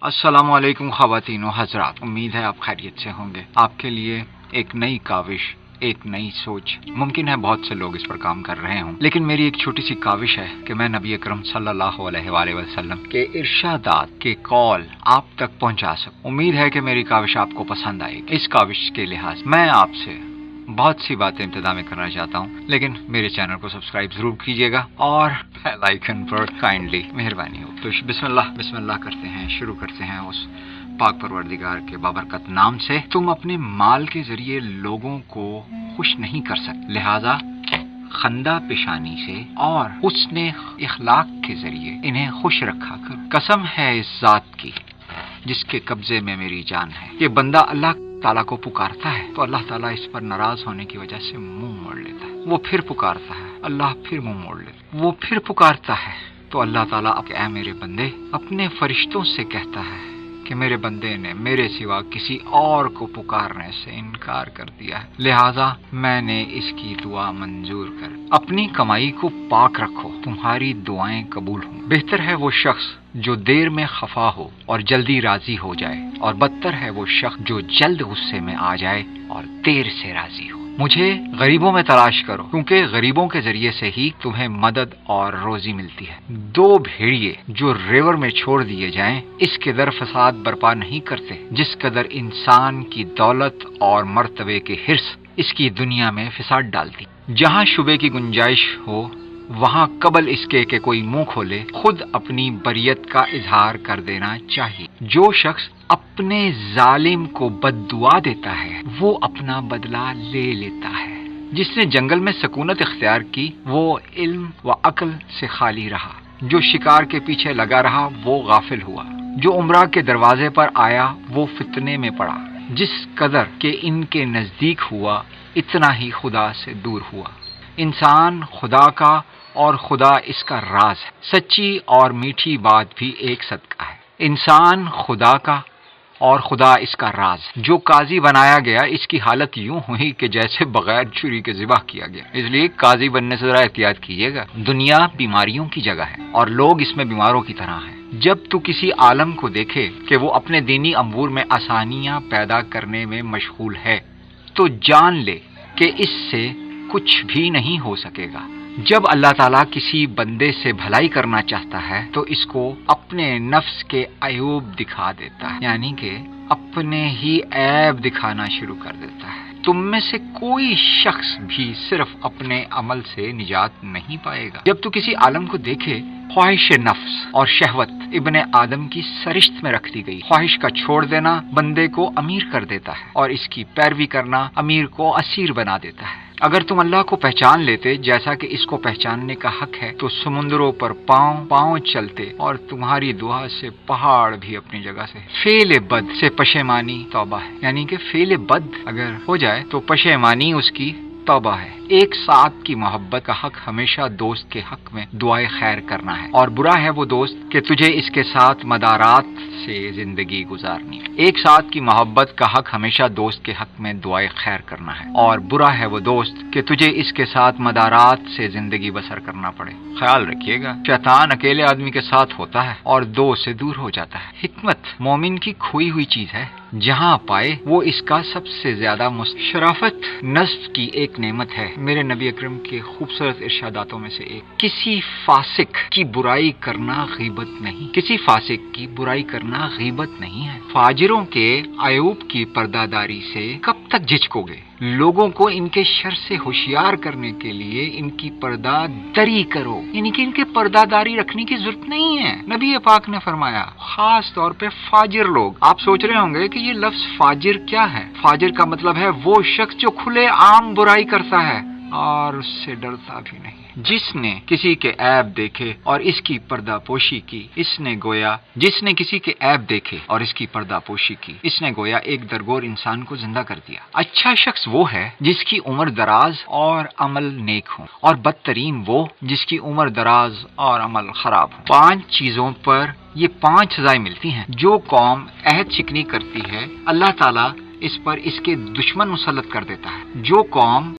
السلام علیکم خواتین و حضرات، امید ہے آپ خیریت سے ہوں گے۔ آپ کے لیے ایک نئی کاوش، ایک نئی سوچ، ممکن ہے بہت سے لوگ اس پر کام کر رہے ہوں، لیکن میری ایک چھوٹی سی کاوش ہے کہ میں نبی اکرم صلی اللہ علیہ وآلہ وسلم کے ارشادات کے قول آپ تک پہنچا سکوں۔ امید ہے کہ میری کاوش آپ کو پسند آئے گی۔ اس کاوش کے لحاظ میں آپ سے بہت سی باتیں ابتدا میں کرنا چاہتا ہوں، لیکن میرے چینل کو سبسکرائب ضرور کیجیے گا اور بیل آئیکن پر کائنڈلی مہربانی ہو۔ تو بسم اللہ کرتے ہیں، شروع کرتے ہیں اس پاک پروردگار کے بابرکت نام سے۔ تم اپنے مال کے ذریعے لوگوں کو خوش نہیں کر سکتے، لہذا خندہ پیشانی سے اور حسن اخلاق کے ذریعے انہیں خوش رکھا کرو۔ قسم ہے اس ذات کی جس کے قبضے میں میری جان ہے، یہ بندہ اللہ تعالیٰ کو پکارتا ہے تو اللہ تعالیٰ اس پر ناراض ہونے کی وجہ سے منہ موڑ لیتا ہے۔ وہ پھر پکارتا ہے، اللہ پھر منہ موڑ لیتا ہے۔ وہ پھر پکارتا ہے تو اللہ تعالیٰ اے میرے بندے اپنے فرشتوں سے کہتا ہے کہ میرے بندے نے میرے سوا کسی اور کو پکارنے سے انکار کر دیا ہے، لہذا میں نے اس کی دعا منظور کر۔ اپنی کمائی کو پاک رکھو، تمہاری دعائیں قبول ہوں۔ بہتر ہے وہ شخص جو دیر میں خفا ہو اور جلدی راضی ہو جائے، اور بدتر ہے وہ شخص جو جلد غصے میں آ جائے اور دیر سے راضی ہو۔ مجھے غریبوں میں تلاش کرو، کیونکہ غریبوں کے ذریعے سے ہی تمہیں مدد اور روزی ملتی ہے۔ دو بھیڑیے جو ریور میں چھوڑ دیے جائیں اس قدر فساد برپا نہیں کرتے جس قدر انسان کی دولت اور مرتبے کے حرص اس کی دنیا میں فساد ڈالتی۔ جہاں شبے کی گنجائش ہو وہاں قبل اس کے کہ کوئی منہ کھولے خود اپنی بریت کا اظہار کر دینا چاہیے۔ جو شخص اپنے ظالم کو بد دعا دیتا ہے وہ اپنا بدلہ لے لیتا ہے۔ جس نے جنگل میں سکونت اختیار کی وہ علم و عقل سے خالی رہا، جو شکار کے پیچھے لگا رہا وہ غافل ہوا، جو عمرہ کے دروازے پر آیا وہ فتنے میں پڑا۔ جس قدر کہ ان کے نزدیک ہوا اتنا ہی خدا سے دور ہوا۔ انسان خدا کا اور خدا اس کا راز ہے، سچی اور میٹھی بات بھی ایک صدقہ ہے۔ انسان خدا کا اور خدا اس کا راز۔ جو قاضی بنایا گیا اس کی حالت یوں ہوئی کہ جیسے بغیر چھری کے ذبح کیا گیا، اس لیے قاضی بننے سے ذرا احتیاط کیجیے گا۔ دنیا بیماریوں کی جگہ ہے اور لوگ اس میں بیماروں کی طرح ہیں۔ جب تو کسی عالم کو دیکھے کہ وہ اپنے دینی امور میں آسانیاں پیدا کرنے میں مشغول ہے تو جان لے کہ اس سے کچھ بھی نہیں ہو سکے گا۔ جب اللہ تعالیٰ کسی بندے سے بھلائی کرنا چاہتا ہے تو اس کو اپنے نفس کے عیوب دکھا دیتا ہے، یعنی کہ اپنے ہی عیب دکھانا شروع کر دیتا ہے۔ تم میں سے کوئی شخص بھی صرف اپنے عمل سے نجات نہیں پائے گا۔ جب تو کسی عالم کو دیکھے خواہش نفس اور شہوت ابن آدم کی سرشت میں رکھ دی گئی۔ خواہش کا چھوڑ دینا بندے کو امیر کر دیتا ہے اور اس کی پیروی کرنا امیر کو اسیر بنا دیتا ہے۔ اگر تم اللہ کو پہچان لیتے جیسا کہ اس کو پہچاننے کا حق ہے تو سمندروں پر پاؤں چلتے اور تمہاری دعا سے پہاڑ بھی اپنی جگہ سے۔ فعل بد سے پشیمانی توبہ ہے، یعنی کہ فعل بد اگر ہو جائے تو پشیمانی اس کی توبہ ہے۔ ایک ساتھ کی محبت کا حق ہمیشہ دوست کے حق میں دعائے خیر کرنا ہے، اور برا ہے وہ دوست کہ تجھے اس کے ساتھ مدارات سے زندگی گزارنی ہے۔ ایک ساتھ کی محبت کا حق ہمیشہ دوست کے حق میں دعائے خیر کرنا ہے، اور برا ہے وہ دوست کہ تجھے اس کے ساتھ مدارات سے زندگی بسر کرنا پڑے۔ خیال رکھیے گا شیطان اکیلے آدمی کے ساتھ ہوتا ہے اور دو سے دور ہو جاتا ہے۔ حکمت مومن کی کھوئی ہوئی چیز ہے، جہاں پائے وہ اس کا سب سے زیادہ شرافت نصب کی ایک نعمت ہے۔ میرے نبی اکرم کے خوبصورت ارشاداتوں میں سے ایک، کسی فاسق کی برائی کرنا غیبت نہیں، کسی فاسق کی برائی کرنا غیبت نہیں ہے۔ فاجروں کے عیوب کی پردہ داری سے کب تک جھجکو گے؟ لوگوں کو ان کے شر سے ہوشیار کرنے کے لیے ان کی پردہ دری کرو، یعنی کہ ان کے پردہ داری رکھنے کی ضرورت نہیں ہے۔ نبی پاک نے فرمایا خاص طور پہ فاجر لوگ۔ آپ سوچ رہے ہوں گے کہ یہ لفظ فاجر کیا ہے؟ فاجر کا مطلب ہے وہ شخص جو کھلے عام برائی کرتا ہے اور اس سے ڈرتا بھی نہیں۔ جس نے کسی کے عیب دیکھے اور اس کی پردہ پوشی کی، جس نے کسی کے عیب دیکھے اور اس کی پردہ پوشی کی، اس نے گویا ایک درگور انسان کو زندہ کر دیا۔ اچھا شخص وہ ہے جس کی عمر دراز اور عمل نیک ہو، اور بدترین وہ جس کی عمر دراز اور عمل خراب ہو۔ 5 چیزوں پر یہ 5 سزائیں ملتی ہیں۔ جو قوم عہد شکنی کرتی ہے اللہ تعالیٰ اس پر اس کے دشمن مسلط کر دیتا ہے۔ جو قوم